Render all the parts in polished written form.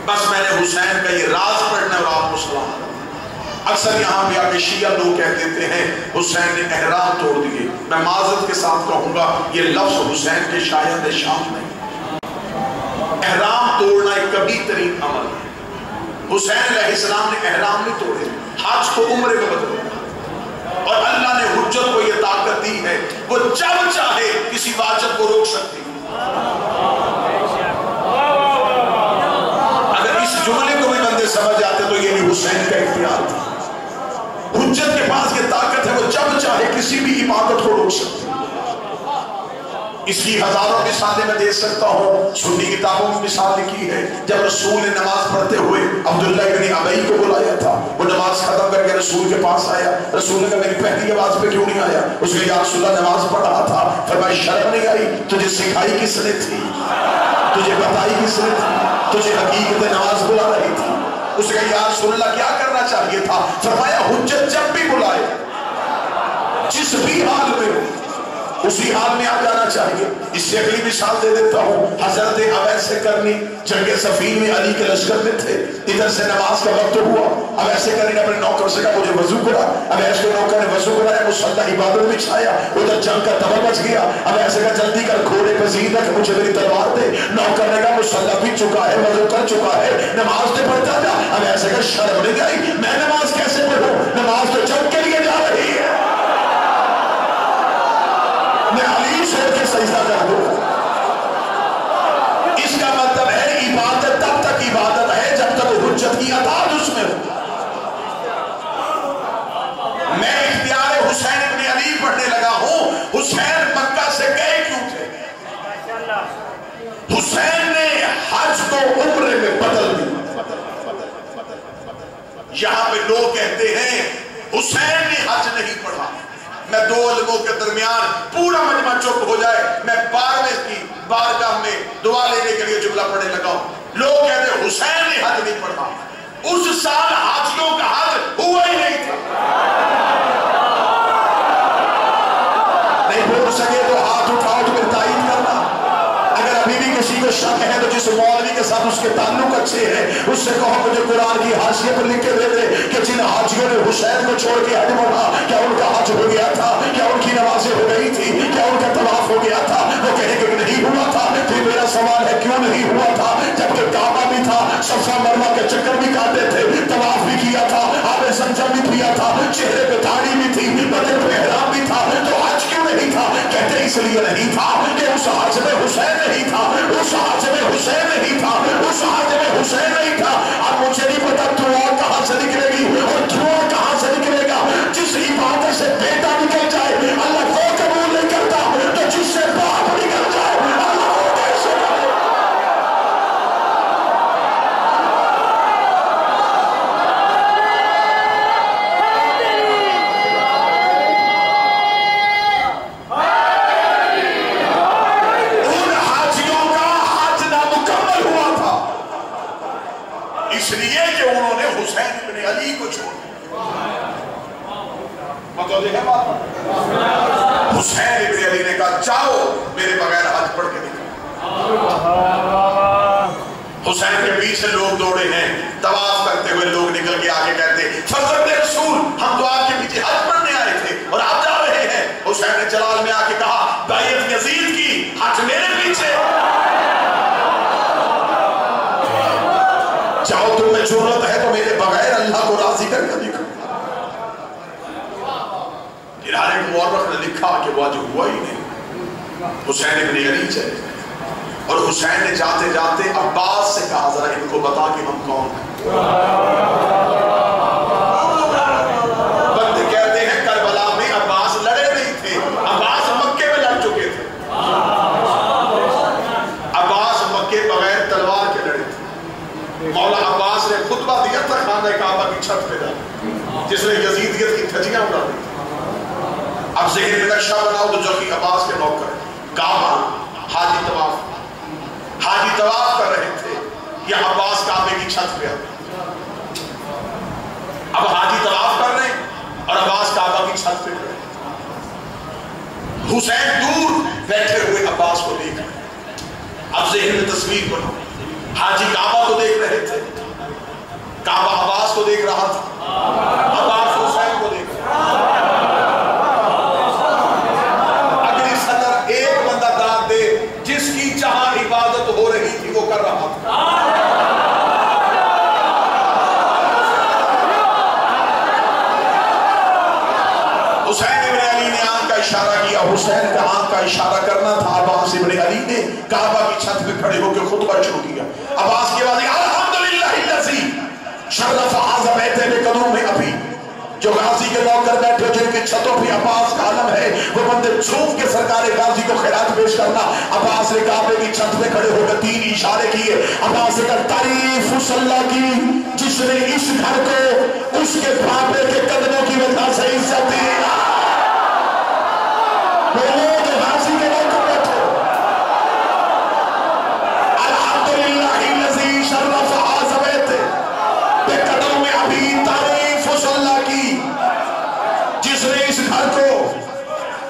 بس میں نے حسین کا یہ راز پڑھنا اور آپ کو سلام. اکثر یہاں بھی آگے شیعہ لوگ کہہ دیتے ہیں حسین نے احرام توڑ دیے. میں معذرت کے ساتھ کہوں گا یہ لفظ حسین کے شاید شام نہیں. احرام توڑنا ایک کبھی ترین عمل ہے. حسین علیہ السلام نے احرام نہیں توڑے، حج کو عمرے میں بدلے. اور اللہ نے حجت کو یہ طاقت دی ہے وہ جب چاہے کسی واجب کو روک سکتی. اگر اس جملے کو بھی بندے سمجھ جاتے تو یہ بھی حسین کا اختیار تھا. حجت کے پاس یہ طاقت ہے وہ جب چاہے کسی بھی عبادت کو روک سکتی. اس کی ہزاروں مثالیں میں دے سکتا ہوں. سنی کتابوں میں مثال لکھی ہے جب رسول نے نماز پڑھتے ہوئے عبداللہ ابن ابی کو بلایا تھا، وہ نماز ختم کر کے رسول کے پاس آیا. رسول نے کہا میری پہلی آواز پہ کیوں نہیں آیا؟ اس نے یا رسول اللہ نماز پڑھ رہا تھا. فرمایا شرم نہیں آئی؟ تجھے سکھائی کس نے تھی؟ تجھے بتائی کس نے تھی؟ تجھے حقیقت نماز بلا رہی تھی. اس نے کہا یا رسول اللہ کیا کرنا چاہیے تھا؟ فرمایا حجت جب بھی بلائے جس بھی حال میں اسی حال میں آ جانا چاہیے. اس سے اگلی مثال دے دیتا ہوں. حضرت اویس کرنی جنگ صفین میں علی کے لشکر میں تھے. ادھر سے نماز کا وقت ہوا. اویس کرنی نے اپنے نوکر سے کہا مجھے وضو کرا. اویس کے نوکر نے وضو کرایا، مصلی عبادت بچھایا. ادھر جنگ کا دبا بچ گیا. اویس کہا جلدی کر گھوڑے پہ زین رکھ مجھے میری تلوار دے. نوکر نے کہا مصلی بھی چکا ہے، وضو کر چکا ہے، نماز تو پڑھتا جا. اویس کہا شرم نہیں آئی؟ میں نماز کیسے پڑھوں؟ نماز تو جنگ کے لیے جا رہی ہے. میں علی سے کے سجدہ کر دوں. اس کا مطلب ہے عبادت تب تک عبادت ہے جب تک حجت کی اطاعت اس میں ہو. میں اختیار حسین ابن علی پڑھنے لگا ہوں. حسین مکہ سے گئے کیوں تھے؟ حسین نے حج کو عمرے میں بدل دیا. یہاں پہ لوگ کہتے ہیں حسین نے حج نہیں پڑھا. میں دو علموں کے درمیان پورا مجمع چپ ہو جائے میں 12ویں کی بارگاہ میں دعا لینے کے لیے جملہ پڑھنے لگا ہوں. لوگ کہتے ہیں حسین نے حج نہیں پڑھا. اس سال حاجیوں کا حج ہوا ہی نہیں تھا. نہیں بول سکے تو ہاتھ اٹھاؤ تو پھر تائید کرنا. اگر ابھی بھی کسی کو شک ہے تو جس مولوی کے ساتھ اس کے تعلق اچھے ہیں اس سے کہو مجھے قرآن کی حاشیے پر لکھ کے دے دے کہ جن حاجیوں نے حسین کو چھوڑ کے حج پڑھا کیا ان کا حج ہو گیا تھا؟ کیا ان کی نمازیں ہو گئی تھی؟ کیا ان کا طواف ہو گیا تھا؟ وہ کہیں کہ نہیں ہوا تھا. پھر میرا سوال ہے کیوں نہیں ہوا تھا؟ جبکہ کعبہ بھی تھا، صفا مروا کے چکر بھی کاٹے تھے، طواف بھی کیا تھا، آب زمزم بھی پیا تھا، چہرے پہ داڑھی بھی تھی، بدن پہ احرام بھی تھا. تو حج کیوں نہیں تھا؟ کہتے اس لیے نہیں تھا کہ اس حج میں حسین نہیں تھا. اس حج میں حسین نہیں تھا. اس حج میں حسین نہیں تھا. اب مجھے نہیں پتا دعا کہاں سے نکلے گی اور دعا کہاں سے نکلے گا. جس عبادت سے بیٹا نکل جائے اللہ وہ قبول نہیں کرتا، تو جس سے باپ نکل جائے اللہ وہ کیسے کرے. ان حاجیوں کا حج نامکمل ہوا تھا اس لیے کہ انہوں نے حسین ابن علی کو چھوڑ دیا. مطلب دیکھیں بات حسین ابن علی نے کہا جاؤ میرے بغیر حج پڑھ کے دکھاؤ. حسین کے پیچھے لوگ دوڑے ہیں. طواف کرتے ہوئے لوگ نکل کے آگے کہتے فرزند رسول ہم تو آپ کے پیچھے حج پڑھنے آئے تھے اور آپ جا رہے ہیں. حسین نے جلال میں آ کے کہا بیعت یزید کی حج میرے پیچھے. چاہو تم میں ضرورت ہے تو میرے بغیر اللہ کو راضی کر کے دکھاؤ. ایک مورخ نے لکھا کہ وہ آج ہوا ہی نہیں. حسین ابن علی چلے اور حسین نے جاتے جاتے عباس سے کہا ذرا ان کو بتا کہ ہم کون ہیں. بندے کہتے ہیں کربلا میں عباس لڑے نہیں تھے، عباس مکے میں لڑ چکے تھے. عباس مکے بغیر تلوار کے لڑے تھے. مولا عباس نے خطبہ دیا تھا خانہ کعبہ کی چھت پہ جا جس نے یزیدیت کی دھجیاں اڑا دی. اب ذہن میں نقشہ بناؤ تو جو کہ عباس کے نوکر کعبہ حاجی طواف کر رہے تھے. یہ عباس کعبے کی چھت پہ اب حاجی طواف کر رہے اور عباس کعبہ کی چھت پہ کھڑے. حسین دور بیٹھے ہوئے عباس کو دیکھ رہے. اب ذہن میں تصویر بناؤ حاجی کعبہ کو دیکھ رہے تھے، کعبہ عباس کو دیکھ رہا تھا، عباس حسین کو دیکھ رہا تھا۔ اگلی سطر ایک بندہ داد دے جس کی جہاں عبادت ہو رہی تھی وہ کر رہا تھا۔ حسین ابن علی نے آنکھ کا اشارہ کیا، حسین کا آنکھ کا اشارہ کرنا تھا، عباس ابن علی نے کعبہ کی چھت پہ کھڑے ہو کے خطبہ شروع کیا۔ عباس کی آواز الحمدللہ الذی شرف ھذا بیت بقدوم ابی، جو غازی کے نوکر بیٹھے جن کی چھتوں پہ عباس کا علم ہے، وہ بندے جھوم کے سرکار غازی کو خیرات پیش کرنا۔ عباس نے کعبے کی چھت پہ کھڑے ہو کر تین اشارے کیے۔ عباس نے کہا تعریف اس اللہ کی جس نے اس گھر کو اس کے بابے کے قدموں کی وجہ سے عزت دی۔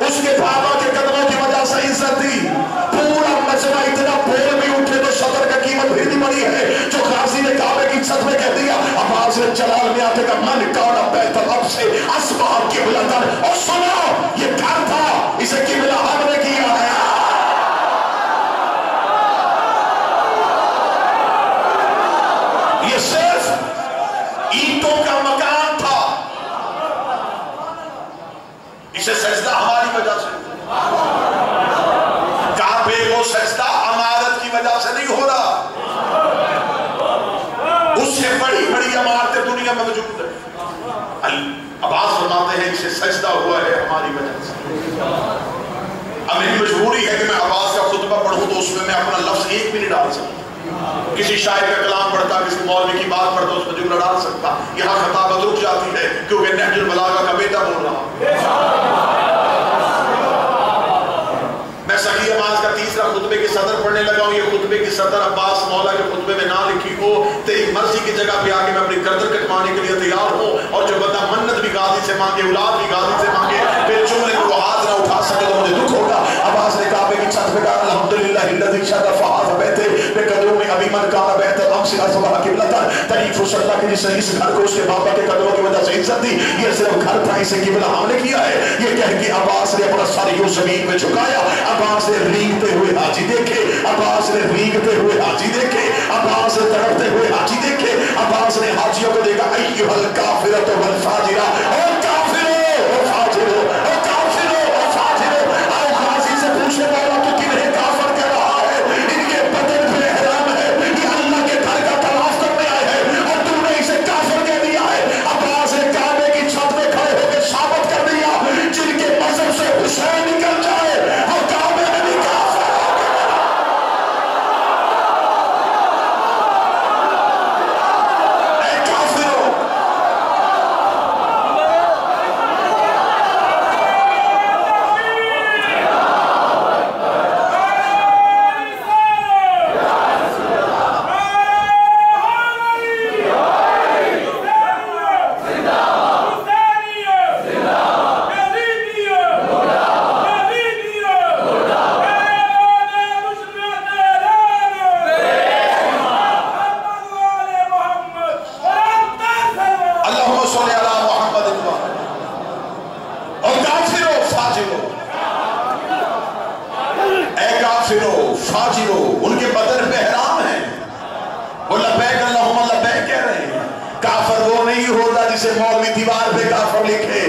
اس کے بابا کے قدموں کی وجہ سے عزت دی۔ پورا مجمع اتنا بول بھی اٹھے تو صدر کا قیمت بھی نہیں بڑی ہے، جو غازی نے کعبے کی چھت میں کہہ دیا۔ عباس نے جلال میں آتے کا من کانا بیت الرب سے اصبح قبلتن، اور سنو یہ گھر تھا، اسے قبلہ ہم نے کیا ہے۔ یہ صرف اینٹوں کا مکان تھا، اسے سجدہ ہماری وجہ سے، کعبے کو سجدہ عمارت کی وجہ سے نہیں ہو رہا، اس سے بڑی بڑی عمارتیں دنیا میں موجود ہیں۔ عباس فرماتے ہیں اسے سجدہ ہوا ہے ہماری وجہ سے۔ اب میری مجبوری ہے کہ میں عباس کا خطبہ پڑھوں تو اس میں اپنا لفظ ایک بھی نہیں ڈال سکتا، کسی شاعر کا کلام پڑھتا، کسی مولوی کی بات پڑھتا اس میں جملہ ڈال سکتا، یہاں خطابت رک جاتی ہے کیونکہ نہج البلاغہ کا بیٹا بول رہا۔ میں صحیح نماز کا تیسرا خطبے کی سطر پڑھنے لگا ہوں، یہ خطبے کی سطر عباس مولا کے خطبے میں نہ لکھی ہو، تیری مرضی کی جگہ پہ آ کے میں اپنی گردن کٹوانے کے لیے تیار ہوں، اور جو بندہ منت بھی غازی سے مانگے، اولاد بھی غازی سے مانگے، پھر جملے کو وہ ہاتھ نہ اٹھا سکے تو مجھے دکھ ہوگا۔ عباس نے کعبے کی چھت پہ کہا الحمدللہ الذی شرف ھذا بیت بقدوم ابی من کان بیت الامس اصبح قبلۃ، تعریف اس اللہ کی جس نے اس گھر کو اس کے بابا کے قدموں کی وجہ سے عزت دی۔ یہ صرف گھر تھا، اسے قبلہ ہم نے کیا ہے۔ یہ کہہ کے عباس نے اپنا سر یوں زمین پہ جھکایا۔ عباس نے ریگتے ہوئے حاجی دیکھے، عباس نے ریگتے ہوئے حاجی دیکھے، عباس نے تڑپتے ہوئے حاجی دیکھے۔ عباس نے حاجیوں کو دیکھا ایھا الکافرۃ والفاجرہ، او کافرو او فاجرو او کافرو او فاجرو۔ آؤ غازی سے پوچھے مولا تو کنہیں کافر کہہ رہا ہے؟ ان کے بدن پہ احرام ہے، یہ اللہ کے گھر کا طواف کرنے آئے ہیں اور تم نے اسے کافر کہہ دیا ہے۔ عباس نے کعبے کی چھت میں کھڑے ہو کے ثابت کر دیا جن کے مذہب سے حسین نکل جائے وہ کعبے میں بھی کافر اے کافرو۔ اللہم صلی علی محمد اور کافرو فاجرو، اے کافرو فاجرو، ان کے بدن پہ احرام ہے، وہ لبیک اللہم لبیک کہہ رہے ہیں۔ کافر وہ نہیں ہوتا جسے مولوی دیوار پہ کافر لکھے،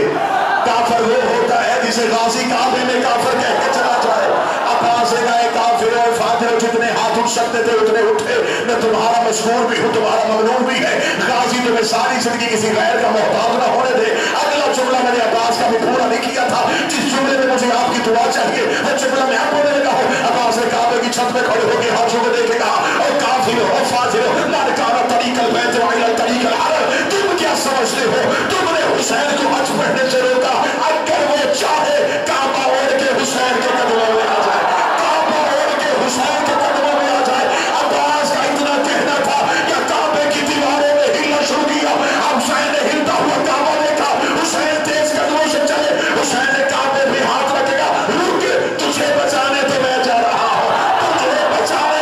کافر وہ ہوتا ہے جسے غازی کعبے میں کافر کہہ کے چلا جائے۔ عباس نے کہا اے کافرو فاجرو، جتنے ہاتھ اٹھ سکتے تھے اتنے اٹھے، میں تمہارا مشہور بھی ہوں، تمہارا ممنون بھی ہے، غازی تمہیں ساری زندگی کسی غیر کا محتاج نہ ہونے دے۔ اگلا جملہ میں نے عباس کا بھی پورا نہیں کیا تھا، جس جملے میں مجھے آپ کی دعا چاہیے وہ جملہ میں آپ بولنے لگا ہوں۔ عباس نے کعبے کی چھت میں کھڑے ہو کے ہاتھوں کو دیکھے کہا او کافرو او فاجرو من کان طریق البیت وإلی طریق الحرم، تم کیا سمجھتے ہو تم نے حسین کو حج پڑھنے سے روکا؟ اگر وہ چاہے کعبہ اوڑھ کے حسین کے قدموں میں آ جائے، کعبہ اوڑھ کے حسین کے قدموں میں آ جائے۔ عباس کا اتنا کہنا تھا یا کعبے کی دیواروں میں ہلنا شروع کیا، حسین نے ہلتا ہوا کعبہ دیکھا، حسین تیز قدموں سے چلے، حسین نے کعبے پہ ہاتھ رکھے گا، رک تجھے بچانے تو میں جا رہا ہوں، تجھے بچانے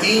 3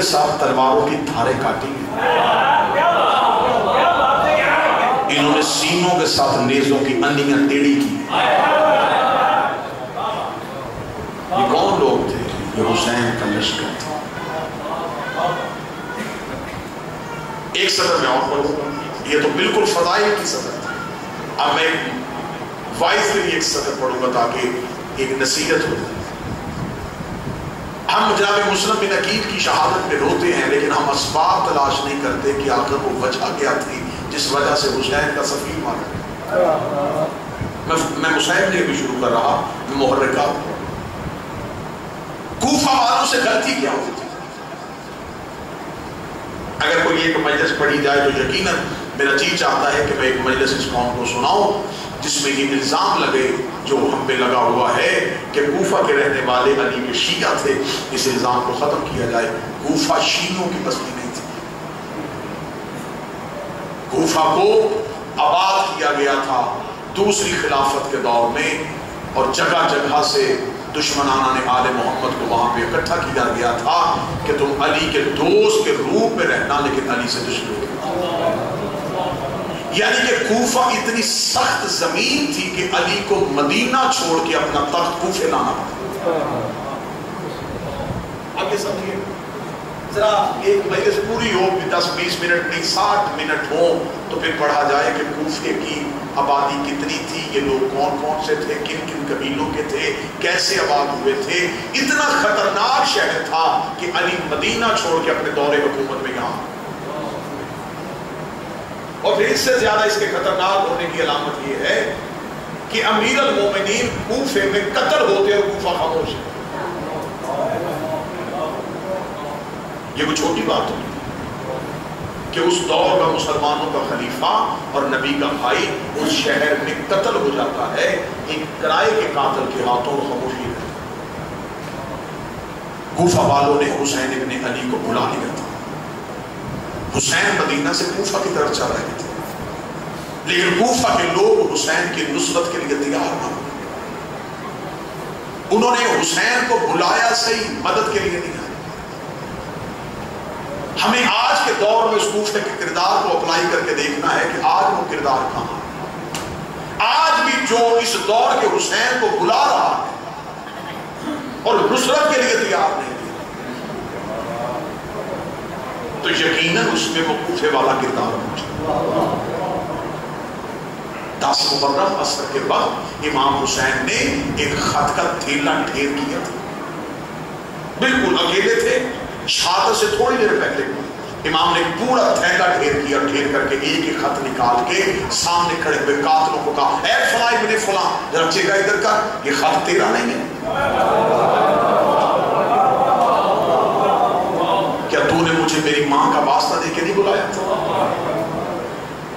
کے ساتھ تلواروں کی دھاریں کاٹی ہیں، انہوں نے سینوں کے ساتھ نیزوں کی انیاں ٹیڑھی کی۔ یہ کون لوگ تھے؟ یہ حسین کا لشکر تھا۔ ایک صدر میں اور پڑھوں گا، یہ تو بالکل فضائل کی صدر تھی۔ اب میں وائز کے لیے ایک صدر پڑھوں گا تاکہ ایک نصیحت ہو جائے۔ ہم جناب مسلم بن عقیل کی شہادت پہ روتے ہیں، لیکن ہم اسباب تلاش نہیں کرتے کہ آخر وہ وجہ کیا تھی جس وجہ سے حسین کا سفیر مارا۔ میں حسین نے بھی شروع کر رہا، محرکات کوفہ والوں سے غلطی کیا ہوتی تھی؟ اگر کوئی ایک مجلس پڑھی جائے تو یقیناً میرا جی چاہتا ہے کہ میں ایک مجلس اس قوم کو سناؤں جس میں یہ الزام لگے جو ہم پہ لگا ہوا ہے کہ کوفہ کے رہنے والے علی کے شیعہ تھے، اس الزام کو ختم کیا جائے۔ کوفہ شیعوں کی بستی نہیں تھی، کوفہ کو آباد کیا گیا تھا دوسری خلافت کے دور میں، اور جگہ جگہ سے دشمنان آل محمد کو وہاں پہ اکٹھا کیا گیا تھا کہ تم علی کے دوست کے روپ میں رہنا لیکن علی سے دشمن۔ یعنی کہ کوفہ اتنی سخت زمین تھی کہ علی کو مدینہ چھوڑ کے اپنا تخت کوفے لانا پڑا۔ اب یہ سمجھیے، ذرا ایک مجلس پوری ہو، 10-20 منٹ نہیں 60 منٹ ہو تو پھر پڑھا جائے کہ کوفے کی آبادی کتنی تھی، یہ لوگ کون کون سے تھے، کن کن قبیلوں کے تھے، کیسے آباد ہوئے تھے۔ اتنا خطرناک شہر تھا کہ علی مدینہ چھوڑ کے اپنے دور حکومت میں یہاں، اور پھر اس سے زیادہ اس کے خطرناک ہونے کی علامت یہ ہے کہ امیر المومنین کوفے میں قتل ہوتے اور کوفہ خاموش ہے۔ یہ کوئی چھوٹی بات نہیں کہ اس دور کا مسلمانوں کا خلیفہ اور نبی کا بھائی اس شہر میں قتل ہو جاتا ہے ایک کرائے کے قاتل کے ہاتھوں، خاموشی ہے۔ کوفہ والوں نے حسین ابن علی کو بلا لیا تھا۔ حسین مدینہ سے کوفہ کی طرف چل رہے تھے، لیکن کوفہ کے لوگ حسین کی نصرت کے لیے تیار نہ ہوئے۔ انہوں نے حسین کو بلایا صحیح، مدد کے لیے نہیں آئے۔ ہمیں آج کے دور میں اس کوفے کے کردار کو اپلائی کر کے دیکھنا ہے کہ آج وہ کردار کہاں ہے۔ آج بھی جو اس دور کے حسین کو بلا رہا ہے اور نصرت کے لیے تیار نہیں ہے، تو یقیناً اس میں وہ کوفے والا کردار پہنچا۔ 10 محرم عصر کے بعد امام حسین نے ایک خط کا تھیلا ڈھیر کیا تھا، بالکل اکیلے تھے، شہادت سے تھوڑی دیر پہلے امام نے پورا تھیلا ڈھیر کیا، ڈھیر کر کے ایک ایک خط نکال کے سامنے کھڑے ہوئے قاتلوں کو کہا، اے فلاں ابن فلاں ذرا چیکا ادھر کر، یہ خط تیرا نہیں ہے، کیا تو نے مجھے میری ماں کا واسطہ دے کے نہیں بلایا تھا؟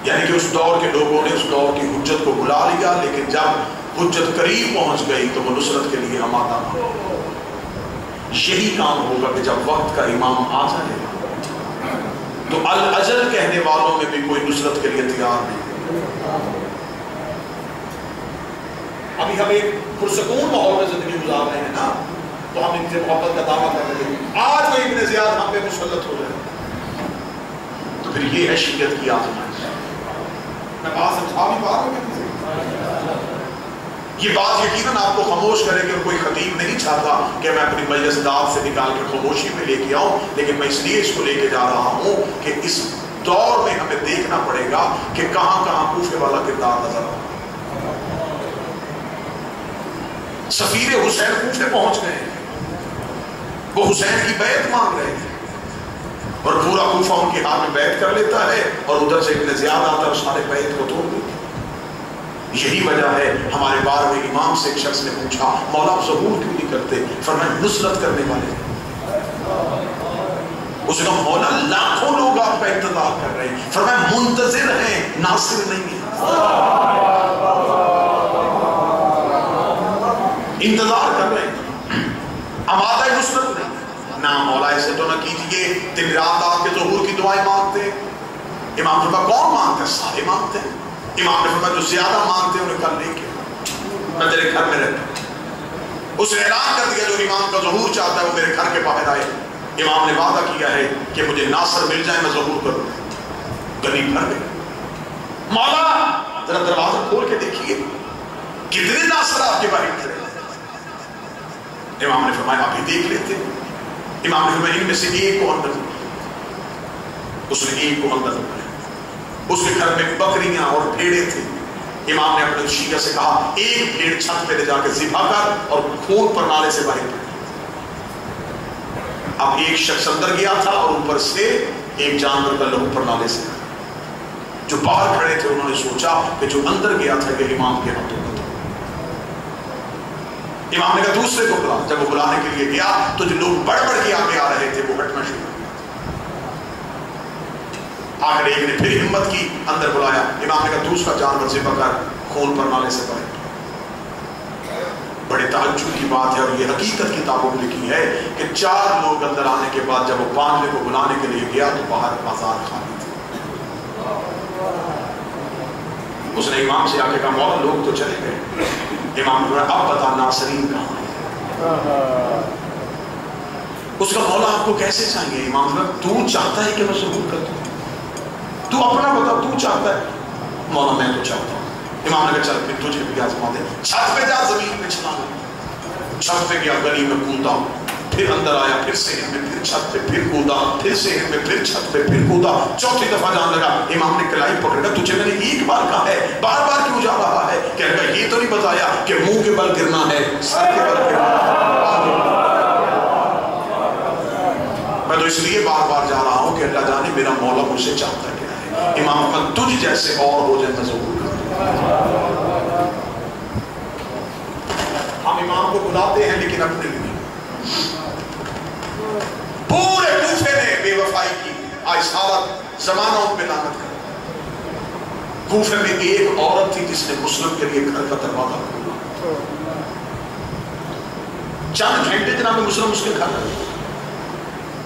یعنی کہ اس دور کے لوگوں نے اس دور کی حجت کو بلا لیا، لیکن جب حجت قریب پہنچ گئی تو وہ نصرت کے لیے آمادہ نہ ہو۔ یہی کام ہوگا کہ جب وقت کا امام آ جائے تو الاجل کہنے والوں میں بھی کوئی نصرت کے لیے تیار نہیں۔ ابھی ہم ایک پرسکون ماحول میں زندگی گزار رہے ہیں نا، تو ہم ان سے محبت کا دعویٰ کر رہے ہیں، آج کوئی ابن زیاد ہم پہ مسلط ہو جائے تو پھر یہ ہے شیعت کی آزمائش۔ میں بات سمجھا بھی پا رہا ہوں، یہ بات یقیناً آپ کو خاموش کرے کہ کوئی خطیب نہیں چاہتا کہ میں اپنی مجلس داد سے نکال کے خاموشی میں لے کے آؤں، لیکن میں اس لیے اس کو لے کے جا رہا ہوں کہ اس دور میں ہمیں دیکھنا پڑے گا کہ کہاں کہاں کوفے والا کردار نظر آتا ہے۔ سفیر حسین کوفے پہنچ گئے، وہ حسین کی بیعت مانگ رہے تھے، اور پورا کوفہ ان کے ہاتھ میں بیعت کر لیتا ہے، اور ادھر سے ابن زیاد آتا ہے اور سارے بیعت کو توڑ دیتے۔ یہی وجہ ہے ہمارے 12ویں امام سے ایک شخص نے پوچھا، مولا آپ ظہور کیوں نہیں کرتے؟ فرمایا نصرت کرنے والے۔ اس نے کہا مولا لاکھوں لوگ آپ کا انتظار کر رہے ہیں، فرمایا منتظر ہیں، ناصر نہیں ہیں۔ انتظار کر رہے ہیں، آمادہ نصرت نہیں۔ نہ مولا ایسے تو نہ کیجئے، دن رات آپ کے ظہور کی دعائیں مانگتے ہیں۔ امام نے کہا کون مانگتے ہیں؟ سارے مانگتے ہیں۔ امام نے فرمایا جو زیادہ مانگتے ہیں انہیں کل لے کے میں تیرے گھر میں رہتا ہوں۔ اس نے اعلان کر دیا جو امام کا ظہور چاہتا ہے وہ میرے گھر کے باہر آئے۔ امام نے وعدہ کیا ہے کہ مجھے ناصر مل جائے میں ظہور کروں. گلی بھر گئی. مولا ذرا دروازہ کھول کے دیکھیے کتنے ناصر آپ کے باہر کھڑے. امام نے فرمایا ابھی دیکھ لیتے. امام نے فرمایا ان میں سے ایک کو اندر. اس نے ایک کو اندر لایا. اس کے گھر میں بکریاں اور بھیڑیں تھے. امام نے اپنے شیعہ سے کہا ایک بھیڑ چھت پہ لے جا کے ذبح کر اور خون پر نالے سے باہر کر. اب ایک شخص اندر گیا تھا اور اوپر سے ایک جانور کا لہو پر نالے سے. جو باہر کھڑے تھے انہوں نے سوچا کہ جو اندر گیا تھا یہ امام کے ہاتھوں کا تھا. امام نے کہا دوسرے کو بلا. جب وہ بلانے کے لیے گیا تو جو لوگ بڑھ بڑھ کے آگے آ رہے تھے وہ ہٹنا شروع. آخر ایک نے پھر ہمت کی اندر بلایا. امام نے کہا دوسرا جانور ذبح کر خون پر نالے سے باہر. بڑے تعجب کی بات ہے اور یہ حقیقت کتابوں میں لکھی ہے کہ 4 لوگ اندر آنے کے بعد جب وہ 5ویں کو بلانے کے لیے گیا تو باہر بازار خالی تھے. اس نے امام سے آ کے کہا مولا لوگ تو چلے گئے. امام نے کہا اب بتا ناصرین کہاں ہے. اس کا مولا آپ کو کیسے چاہیے. امام نے کہا تو چاہتا ہے کہ میں ظہور کر دوں. تو اپنا بتا تو چاہتا ہے. مولا میں تو چاہتا ہوں. امام نے کہا چل پھر تجھے بھی آزما دے. چھت پہ جا زمین پہ چھلانا. چھت پہ گیا گلی میں کوندا پھر اندر آیا پھر صحن میں پھر چھت پہ پھر کودا پھر صحن میں پھر چھت پہ پھر کودا. چوتھی دفعہ جان لگا. امام نے کلائی پکڑ کر تجھے میں نے ایک بار کہا ہے بار بار کیوں جا رہا ہے. کہنے لگا یہ تو نہیں بتایا کہ منہ کے بل گرنا ہے سر کے بل گرنا ہے. میں تو اس لیے بار بار جا رہا ہوں کہ اللہ جانے میرا مولا مجھ سے چاہتا ہے. امام کا تجھ جیسے اور ہو جائے میں ضرور کرتا ہوں. ہم امام کو بلاتے ہیں لیکن اپنے لیے. پورے کوفے نے بے وفائی کی. آج سارا زمانہ ان پہ لعنت کر. کوفے میں ایک عورت تھی جس نے مسلم کے لیے گھر کا دروازہ کھولا. چند گھنٹے جناب مسلم اس کے گھر رہے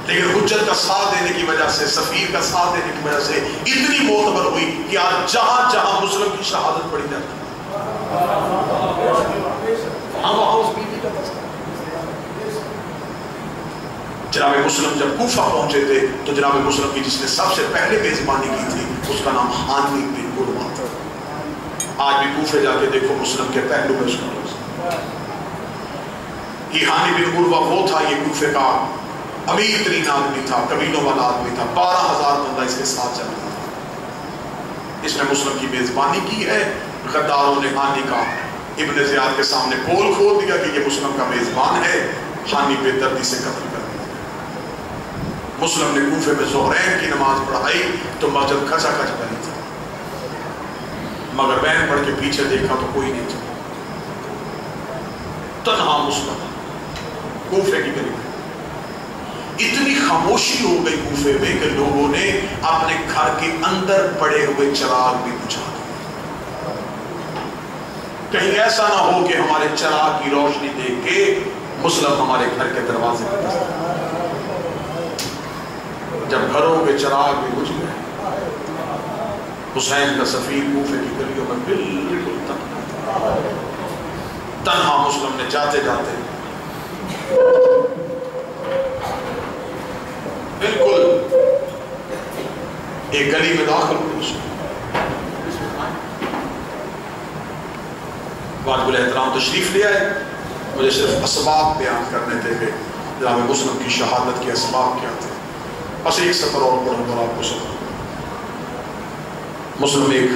لیکن حجت کا ساتھ دینے کی وجہ سے سفیر کا ساتھ دینے کی وجہ سے اتنی معتبر ہوئی کہ آج جہاں جہاں مسلم کی شہادت پڑی جاتی ہے. جناب مسلم جب کوفہ پہنچے تھے تو جناب مسلم کی جس نے سب سے پہلے میزبانی کی تھی اس کا نام حانی بن عروہ تھا. آج بھی کوفے جا کے دیکھو مسلم کے پہلو میں اس کا نام. یہ حانی بن عروہ وہ تھا. یہ کوفے کا امیر ترین آدمی تھا. قبیلوں والا آدمی تھا. 12,000 بندہ اس کے ساتھ چلتا تھا. اس نے مسلم کی میزبانی کی ہے. غداروں نے حانی کا ابن زیاد کے سامنے پول کھول دیا کہ یہ مسلم کا میزبان ہے. حانی بے دردی سے قتل کر دیا. مسلم نے کوفے میں ظہرین کی نماز پڑھائی تو مسجد کھچا کھچ بنی تھی مگر بین پڑھ کے پیچھے دیکھا تو کوئی نہیں تھا. تنہا مسلم کوفے کی گلی. اتنی خاموشی ہو گئی کوفے میں کہ لوگوں نے اپنے گھر کے اندر پڑے ہوئے چراغ بھی بجھا دیے. کہیں ایسا نہ ہو کہ ہمارے چراغ کی روشنی دیکھ کے مسلم ہمارے گھر کے دروازے پر دستک. جب گھروں کے چراغ بھی بجھ گئے حسین کا سفیر کوفے کی گلیوں میں بالکل تنہا مسلم نے جاتے جاتے بالکل ایک گلی میں داخل ہوئی. واجب الاحترام تشریف لے آئے. مجھے صرف اسباب بیان کرنے تھے کہ جناب مسلم کی شہادت کے اسباب کیا تھے. بس ایک سفر اور پڑھوں پر آپ کو سفر. مسلم ایک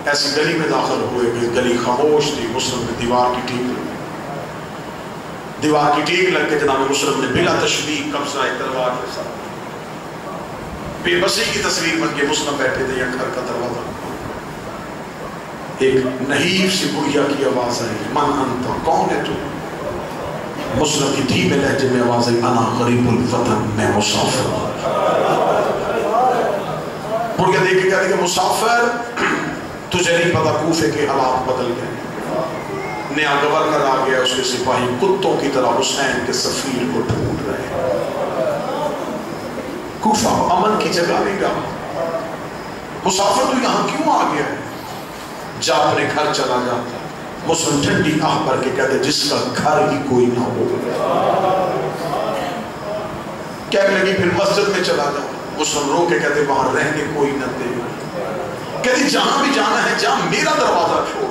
ایسی گلی میں داخل ہوئے کہ گلی خاموش تھی. مسلم نے دیوار کی ٹیک لگی. دیوار کی ٹیک لگ کے جناب مسلم نے بلا تشبیہ قبضہ تلوار کے ساتھ بے بسی کی تصویر بن کے مسلم بیٹھے تھے. یا گھر کا دروازہ ایک نحیف سی بڑھیا کی آواز آئی. من انت کون ہے تو؟ مسلم کی دھیمے لہجے میں آواز آئی. انا غریب الوطن میں مسافر. بڑھیا دیکھ کے کہتے کہ مسافر تجھے نہیں پتا کوفے کے حالات بدل گئے. نیا گورنر آ گیا. اس کے سپاہی کتوں کی طرح حسین کے سفیر کو ڈھونڈ رہے. کوفہ امن کی جگہ نہیں رہا. مسافر تو یہاں کیوں آ گیا ہے؟ جا اپنے گھر چلا جاتا. مسلم ٹھنڈی آہ پر کے کہتے جس کا گھر ہی کوئی نہ ہو. کہنے لگی پھر مسجد میں چلا جاؤ. مسلم رو کے کہتے وہاں رہنے کوئی نہ دے. کہتی جہاں بھی جانا ہے جہاں میرا دروازہ چھوڑ.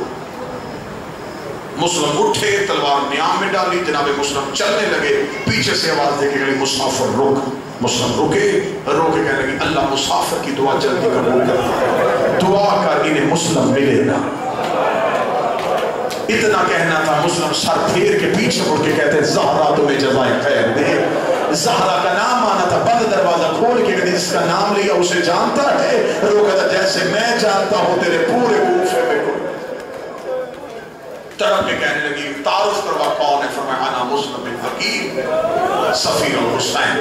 مسلم اٹھے, تلوار نیام میں ڈالی. جناب مسلم چلنے لگے, پیچھے سے آواز دے کے گئی مسافر رک. مسلم رکے, رو کے کہنے لگی اللہ مسافر کی دعا جلدی قبول کر, دعا کر انہیں مسلم ملے گا. اتنا کہنا تھا. مسلم سر پھیر کے پیچھے مڑ کے کہتے زہرا تمہیں جزائے خیر دے. زہرا کا نام آنا تھا. بند دروازہ کھول کے کہتے جس کا نام لیا اسے جانتا ہے. رو کہتا جیسے میں جانتا ہوں تیرے پورے کوفے میں کوئی. طرف میں کہنے لگی تعارف کروا کون ہے. فرمایا انا مسلم بن وکیل سفیر الحسین.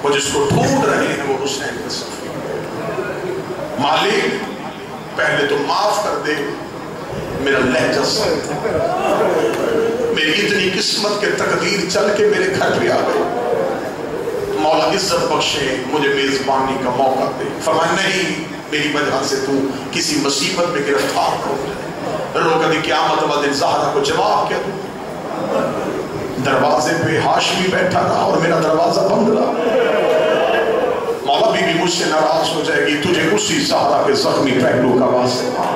وہ جس کو ڈھونڈ رہے ہیں وہ حسین کا سفیر. مالک پہلے تو معاف کر دے, میرا لہجہ سے میری اتنی قسمت کے تقدیر چل کے میرے گھر پہ آ گئی. مولا عزت بخشے, مجھے میزبانی کا موقع دے. فرمایا نہیں, میری وجہ سے تو کسی مصیبت میں گرفتار ہو جائے. رو کبھی قیامت والے زہرا کو جواب کیا دوں؟ دروازے پہ ہاشمی بیٹھا رہا اور میرا دروازہ بند رہا. مولا بی بی مجھ سے ناراض ہو جائے گی. تجھے اسی زہرا کے زخمی پہلو کا واسطہ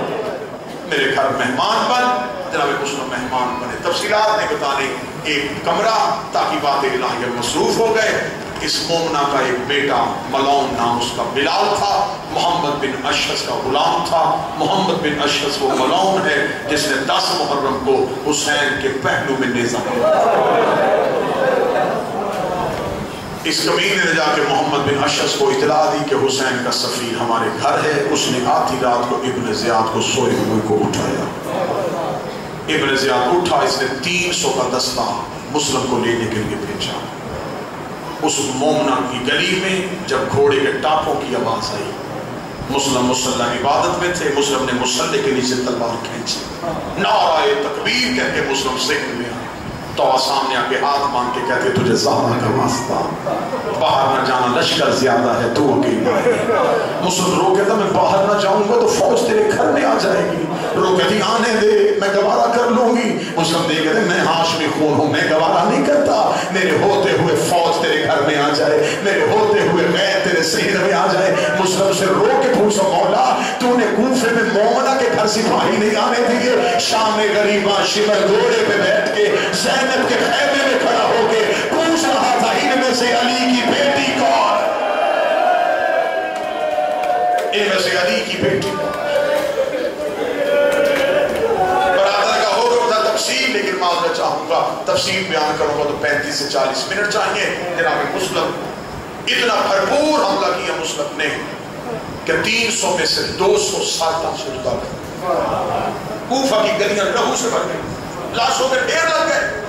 میرے گھر مہمان بن. جناب مسلم مہمان بنے. تفصیلات نہیں بتانے. ایک کمرہ تاکہ باتیں الہیہ مصروف ہو گئے. اس مومنہ کا ایک بیٹا ملون نام اس کا بلال تھا. محمد بن اشعث کا غلام تھا. محمد بن اشعث وہ ملون ہے جس نے 10 محرم کو حسین کے پہلو میں نیزہ مارا. اس کمینے نے جا کے محمد بن اشعث کو اطلاع دی کہ حسین کا سفیر ہمارے گھر ہے. اس نے آدھی رات کو ابن زیاد کو سوئے ہوئے کو اٹھایا. ابن زیاد اٹھا, اس نے 300 کا دستہ مسلم کو لینے کے لیے بھیجا. اس مومنہ کی گلی میں جب گھوڑے کے ٹاپوں کی آواز آئی, مسلم مصلی عبادت میں تھے. مسلم نے مصلی کے نیچے تلوار کھینچی. نعرہ تکبیر کہہ کے مسلم ذکر میں آئے. تو سامنے آ کے ہاتھ مان کے کہتے تجھے زہرا کا واسطہ باہر نہ جانا, لشکر زیادہ ہے, تو اکیلا ہے. مسلم رو کہتا میں باہر نہ جاؤں گا تو فوج تیرے گھر میں آ جائے گی. رو کہتی آنے دے, میں گوارا کر لوں گی. مسلم دے کہتے میں ہاشمی خون ہوں, میں گوارا نہیں کرتا. میرے ہوتے ہوئے فوج تیرے گھر میں آ جائے, میرے ہوتے ہوئے غیر تیرے سینہ میں آ جائے. مسلم سے رو کے پوچھو مولا تو نے کوفے میں مومنہ کے گھر سپاہی نہیں آنے دیے؟ شام میں غریباں شمر گھوڑے پہ بیٹھ کے زینب کے خیمے میں کھڑا ہو کے پوچھ رہا تھا ان میں سے علی کی بیٹی کون؟ ان میں سے علی کی بیٹی کون؟ برادر کا ہو گیا تھا تفصیل, لیکن معذرت چاہوں گا تفصیل بیان کروں گا تو 35 سے 40 منٹ چاہیے. جناب مسلم اتنا بھرپور حملہ کیا مسلم نے کہ 300 میں سے 200 ساتھ سے جدا کر کوفہ کی گلیاں لہو سے بھر گئی. لاشوں کے ڈھیر لگ گئے.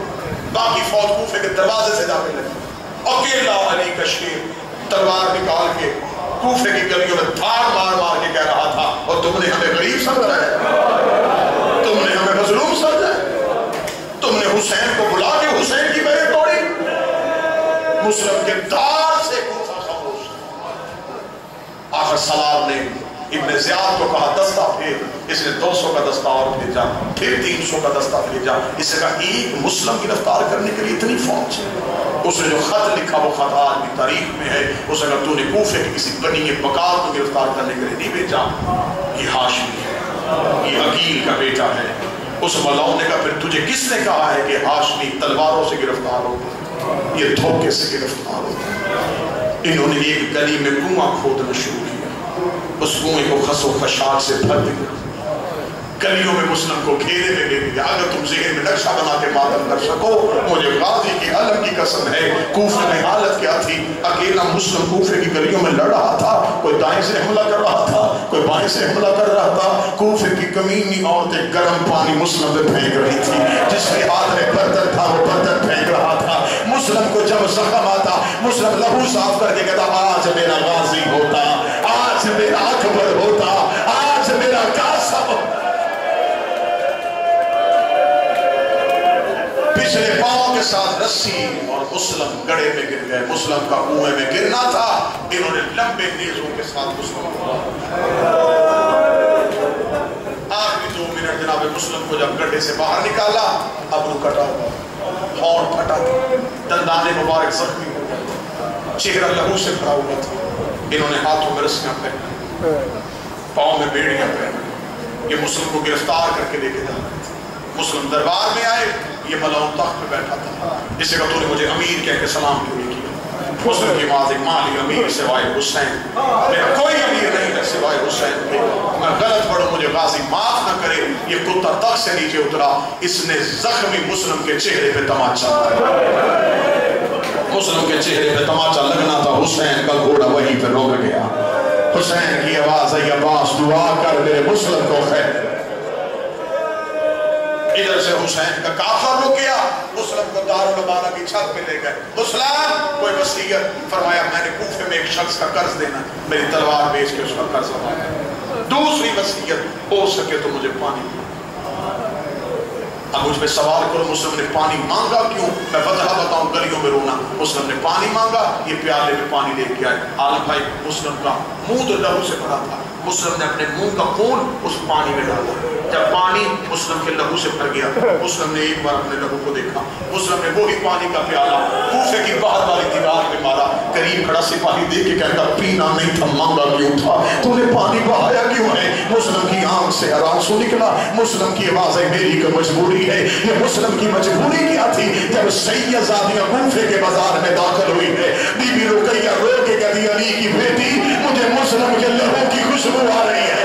باقی فوج کوفے کے دروازے سے داخل لگی. اکیلا علی کا شیر تلوار نکال کے کوفے کی گلیوں میں دھاڑ مار مار کے کہہ رہا تھا اور تم نے ہمیں غریب سمجھا ہے, تم نے ہمیں مظلوم سمجھا ہے, تم نے حسین کو بلا کے حسین کی بیعت توڑی. مسلم کے دار سے کوفہ خاموش. آخر سلام نے ابن زیاد کو کہا دستہ پھیر. اس نے 200 کا دستہ اور بھیجا, پھر 300 کا دستہ بھیجا. اس نے کہا ایک مسلم گرفتار کرنے کے لیے اتنی فوج. اس نے جو خط لکھا وہ خط آج بھی تاریخ میں ہے. اس نے کہا تو نے کوفے کی کسی بنی بکار کو گرفتار کرنے کے لیے نہیں بھیجا, یہ ہاشمی ہے, یہ عقیل کا بیٹا ہے. اس ملعون نے کہا پھر تجھے کس نے کہا ہے کہ ہاشمی تلواروں سے گرفتار ہوتا, یہ دھوکے سے گرفتار ہوتا. انہوں نے ایک گلی میں کنواں کھودنا شروع کیا. اس کنویں کو خس و خشاک سے بھر دیا. گلیوں میں مسلم کو گھیرے میں لے لیا. اگر تم ذہن میں نقشہ بنا کے ماتم کر سکو, مجھے غازی کی علم کی قسم ہے کوفے میں حالت کیا تھی. اکیلا مسلم کوفے کی گلیوں میں لڑ رہا تھا. کوئی دائیں سے حملہ کر رہا تھا, کوئی بائیں سے حملہ کر رہا تھا. کوفے کی کمینی عورتیں گرم پانی مسلم پہ پھینک رہی تھی. جس کے ہاتھ میں برتن تھا وہ برتن پھینک رہا تھا. مسلم کو جب زخم آتا مسلم لہو صاف کر کے کہتا آج میرا غازی ہوتا, آج میرا اکبر ہوتا, آج میرا قاسم. پچھلے پاؤں کے ساتھ رسی اور مسلم گڑے میں گر گئے. مسلم کا کنویں میں گرنا تھا, انہوں نے لمبے نیزوں کے ساتھ مسلم کو آخری 2 منٹ جناب مسلم کو جب گڑھے سے باہر نکالا, ابرو کٹا ہوا, ہونٹ پھٹا, دندانے مبارک زخمی ہو گئے. چہرہ لہو سے بھرا ہوا تھا. انہوں نے ہاتھوں میں رسیاں پہنا، پاؤں میں بیڑیاں پہنا. یہ مسلم کو گرفتار کر کے لے کے جا رہے تھے. مسلم دربار میں آئے، یہ ملعون تخت پہ بیٹھا تھا. اسے کہا تو نے مجھے امیر کہہ کے سلام کیوں نہیں کیا؟ مسلم کی بات ایک مالی امیر سوائے حسین، میرا کوئی امیر نہیں ہے سوائے حسین. میں غلط پڑھوں مجھے غازی معاف نہ کرے. یہ کتا تخت سے نیچے اترا، اس نے زخمی مسلم کے چہرے پہ تماچا مارا. مسلم کے چہرے پہ تماچا لگنا تھا، حسین کا گھوڑا وہیں پہ رک گیا. حسین کی آواز آئی عباس دعا کر میرے مسلم کو خیر. ادھر سے حسین کا کافر رک گیا، مسلم کو دارالمانہ کی چھت پہ لے گئے. مسلم کوئی وصیت؟ فرمایا میں نے کوفے میں ایک شخص کا قرض دینا، میری تلوار بیچ کے اس کا قرض ادا کرنا. دوسری وصیت، ہو سکے تو مجھے پانی دو. اب مجھ پہ سوال کرو مسلم نے پانی مانگا کیوں؟ میں وجہ بتاؤں، گلیوں میں رونا. مسلم نے پانی مانگا، یہ پیالے میں پانی لے کے آئے. عالم بھائی مسلم کا منہ تو لہو سے بھرا تھا، مسلم نے اپنے منہ کا خون اس پانی میں ڈالا. جب پانی مسلم کے لہو سے بھر گیا، مسلم نے ایک بار اپنے لہو کو دیکھا. مسلم نے وہی پانی کا پیالہ کوفے کی باہر والی دیوار میں مارا. قریب کھڑا سپاہی دیکھ کے کہتا پینا نہیں تھا مانگا کیوں تھا؟ تو نے پانی بہایا کیوں ہے؟ مسلم کی آنکھ سے آنسو نکلا. مسلم کی آواز ہے میری کا مجبوری ہے. یہ مسلم کی مجبوری کیا تھی؟ جب سید زادیاں کوفے کے بازار میں داخل ہوئی ہے، بی بی رقیہ رو کے کہتی علی کی بیٹی مجھے مسلم کے لہو کی خوشبو آ رہی ہے.